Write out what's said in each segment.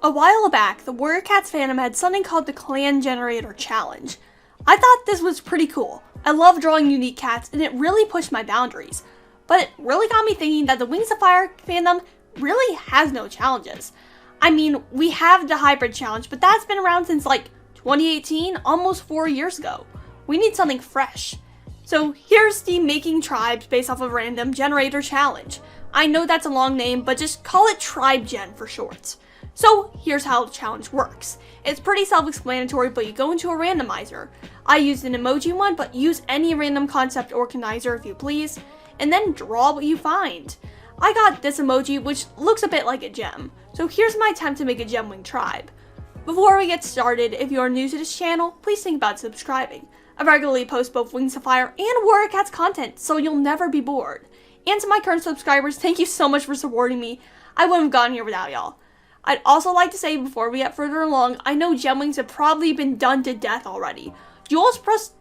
A while back, the Warrior Cats fandom had something called the Clan Generator Challenge. I thought this was pretty cool. I love drawing unique cats and it really pushed my boundaries. But it really got me thinking that the Wings of Fire fandom really has no challenges. I mean, we have the Hybrid Challenge, but that's been around since like 2018, almost 4 years ago. We need something fresh. So here's the Making Tribes based off of Random Generator Challenge. I know that's a long name, but just call it Tribe Gen for short. So here's how the challenge works. It's pretty self-explanatory, but you go into a randomizer. I used an emoji one, but use any random concept organizer if you please, and then draw what you find. I got this emoji, which looks a bit like a gem. So here's my attempt to make a GemWing tribe. Before we get started, if you are new to this channel, please think about subscribing. I regularly post both Wings of Fire and Warrior Cats content, so you'll never be bored. And to my current subscribers, thank you so much for supporting me. I wouldn't have gotten here without y'all. I'd also like to say before we get further along, I know GemWings have probably been done to death already. Jewels plus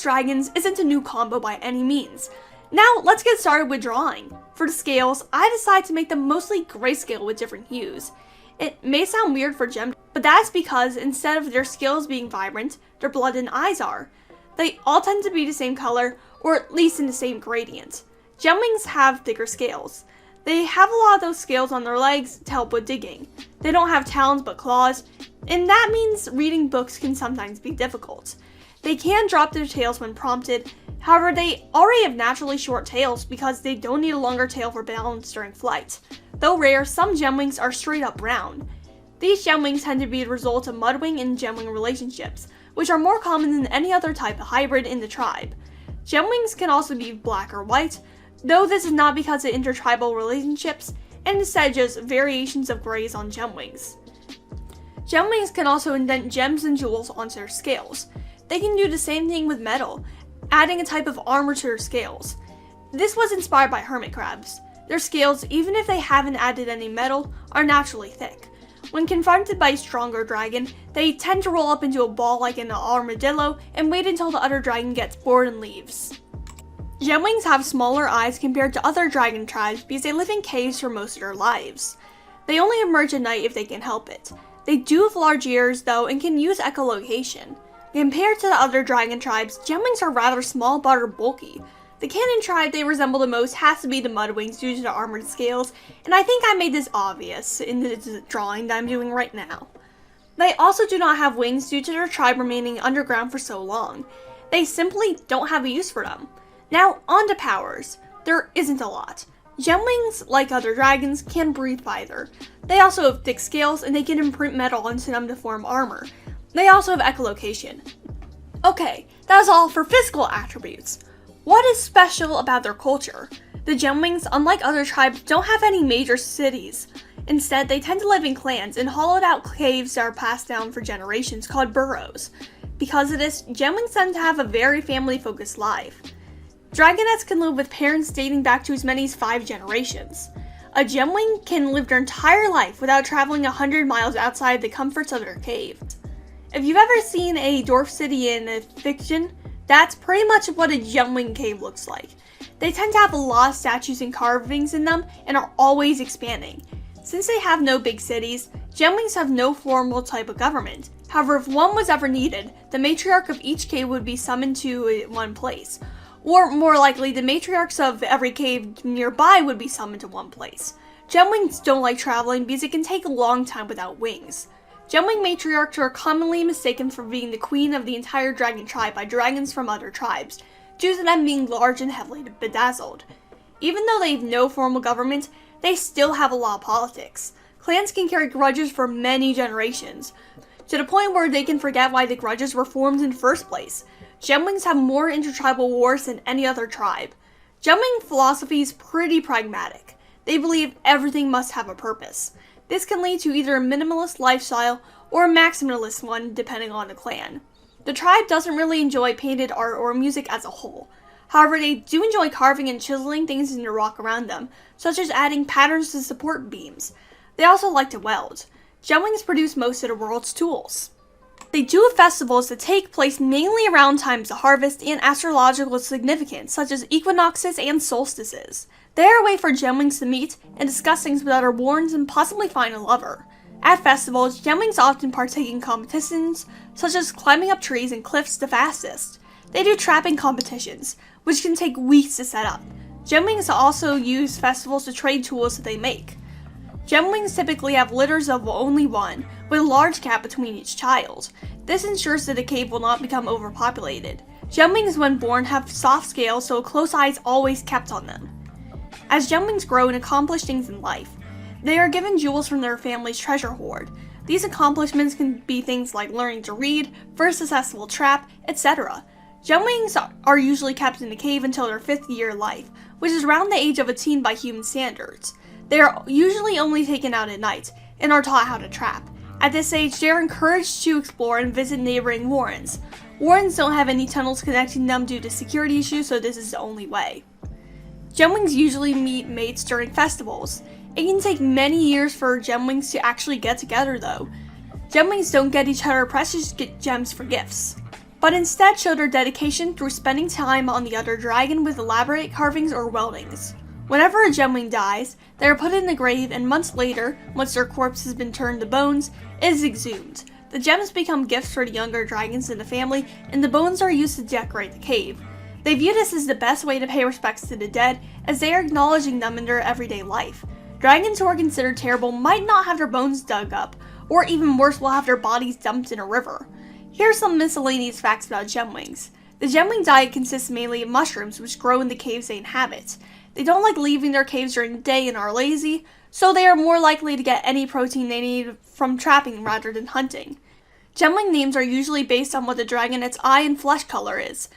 Dragons isn't a new combo by any means. Now let's get started with drawing. For the scales, I decided to make them mostly grayscale with different hues. It may sound weird for Gem, but that's because instead of their scales being vibrant, their blood and eyes are. They all tend to be the same color, or at least in the same gradient. GemWings have thicker scales. They have a lot of those scales on their legs to help with digging. They don't have talons but claws, and that means reading books can sometimes be difficult. They can drop their tails when prompted, however they already have naturally short tails because they don't need a longer tail for balance during flight. Though rare, some GemWings are straight up brown. These GemWings tend to be the result of Mudwing and GemWing relationships, which are more common than any other type of hybrid in the tribe. GemWings can also be black or white, though this is not because of intertribal relationships, and instead just variations of grays on GemWings. GemWings can also indent gems and jewels onto their scales. They can do the same thing with metal, adding a type of armor to their scales. This was inspired by hermit crabs. Their scales, even if they haven't added any metal, are naturally thick. When confronted by a stronger dragon, they tend to roll up into a ball like an armadillo and wait until the other dragon gets bored and leaves. GemWings have smaller eyes compared to other dragon tribes because they live in caves for most of their lives. They only emerge at night if they can help it. They do have large ears though and can use echolocation. Compared to the other dragon tribes, GemWings are rather small but are bulky. The canon tribe they resemble the most has to be the Mudwings due to the armored scales, and I think I made this obvious in the drawing that I'm doing right now. They also do not have wings due to their tribe remaining underground for so long. They simply don't have a use for them. Now on to powers. There isn't a lot. GemWings, like other dragons, can breathe fire. They also have thick scales and they can imprint metal into them to form armor. They also have echolocation. Okay, that's all for physical attributes. What is special about their culture? The GemWings, unlike other tribes, don't have any major cities. Instead, they tend to live in clans in hollowed out caves that are passed down for generations called burrows. Because of this, GemWings tend to have a very family-focused life. Dragonettes can live with parents dating back to as many as 5 generations. A GemWing can live their entire life without traveling 100 miles outside the comforts of their cave. If you've ever seen a dwarf city in a fiction, that's pretty much what a GemWing cave looks like. They tend to have a lot of statues and carvings in them and are always expanding. Since they have no big cities, GemWings have no formal type of government. However, if one was ever needed, the matriarch of each cave would be summoned to one place. Or more likely, the matriarchs of every cave nearby would be summoned to one place. GemWings don't like traveling because it can take a long time without wings. GemWing matriarchs are commonly mistaken for being the queen of the entire dragon tribe by dragons from other tribes, due to them being large and heavily bedazzled. Even though they have no formal government, they still have a lot of politics. Clans can carry grudges for many generations, to the point where they can forget why the grudges were formed in the first place. GemWings have more intertribal wars than any other tribe. GemWing philosophy is pretty pragmatic. They believe everything must have a purpose. This can lead to either a minimalist lifestyle or a maximalist one depending on the clan. The tribe doesn't really enjoy painted art or music as a whole. However, they do enjoy carving and chiseling things in the rock around them, such as adding patterns to support beams. They also like to weld. GemWings produce most of the world's tools. They do have festivals that take place mainly around times of harvest and astrological significance, such as equinoxes and solstices. They are a way for GemWings to meet and discuss things with other Warrens and possibly find a lover. At festivals, GemWings often partake in competitions, such as climbing up trees and cliffs the fastest. They do trapping competitions, which can take weeks to set up. GemWings also use festivals to trade tools that they make. GemWings typically have litters of only one, with a large gap between each child. This ensures that the cave will not become overpopulated. GemWings when born have soft scales, so a close eye is always kept on them. As GemWings grow and accomplish things in life, they are given jewels from their family's treasure hoard. These accomplishments can be things like learning to read, first successful trap, etc. GemWings are usually kept in a cave until their 5th year life, which is around the age of a teen by human standards. They are usually only taken out at night, and are taught how to trap. At this age, they are encouraged to explore and visit neighboring warrens. Warrens don't have any tunnels connecting them due to security issues, so this is the only way. GemWings usually meet mates during festivals. It can take many years for GemWings to actually get together though. GemWings don't get each other precious gems for gifts, but instead show their dedication through spending time on the other dragon with elaborate carvings or weldings. Whenever a GemWing dies, they are put in the grave, and months later, once their corpse has been turned to bones, it is exhumed. The gems become gifts for the younger dragons in the family, and the bones are used to decorate the cave. They view this as the best way to pay respects to the dead, as they are acknowledging them in their everyday life. Dragons who are considered terrible might not have their bones dug up, or even worse, will have their bodies dumped in a river. Here are some miscellaneous facts about GemWings. The GemWing diet consists mainly of mushrooms, which grow in the caves they inhabit. They don't like leaving their caves during the day and are lazy, so they are more likely to get any protein they need from trapping rather than hunting. GemWing names are usually based on what the dragonette's eye and flesh color is.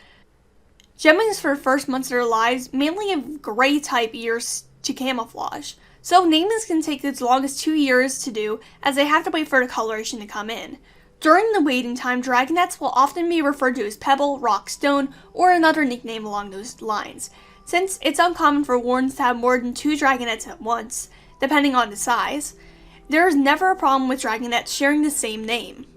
GemWings for the first months of their lives mainly have gray type ears to camouflage, so namings can take as long as 2 years to do, as they have to wait for the coloration to come in. During the waiting time, dragonettes will often be referred to as Pebble, Rock, Stone, or another nickname along those lines, since it's uncommon for warrens to have more than 2 dragonettes at once, depending on the size. There is never a problem with dragonettes sharing the same name.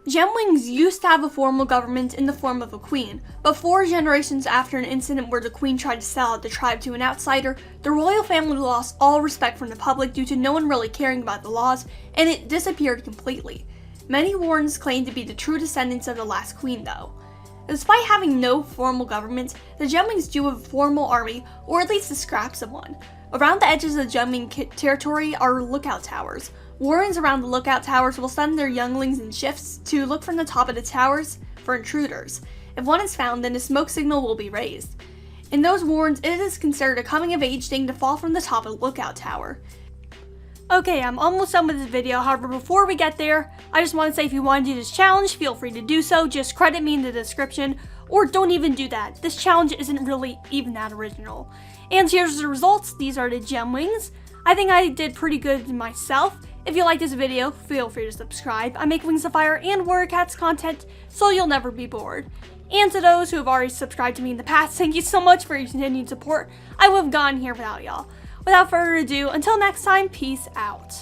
GemWings used to have a formal government in the form of a queen, but 4 generations after an incident where the queen tried to sell out the tribe to an outsider, the royal family lost all respect from the public due to no one really caring about the laws, and it disappeared completely. Many warrens claim to be the true descendants of the last queen though. Despite having no formal government, the GemWings do have a formal army, or at least the scraps of one. Around the edges of the GemWing territory are lookout towers. Warrens around the lookout towers will send their younglings in shifts to look from the top of the towers for intruders. If one is found, then a smoke signal will be raised. In those warrens, it is considered a coming of age thing to fall from the top of the lookout tower. Okay, I'm almost done with this video. However, before we get there, I just want to say if you want to do this challenge, feel free to do so. Just credit me in the description, or don't even do that. This challenge isn't really even that original. And here's the results. These are the GemWings. I think I did pretty good myself. If you like this video, feel free to subscribe. I make Wings of Fire and Warrior Cats content, so you'll never be bored. And to those who have already subscribed to me in the past, thank you so much for your continued support. I would have gone here without y'all. Without further ado, until next time, peace out.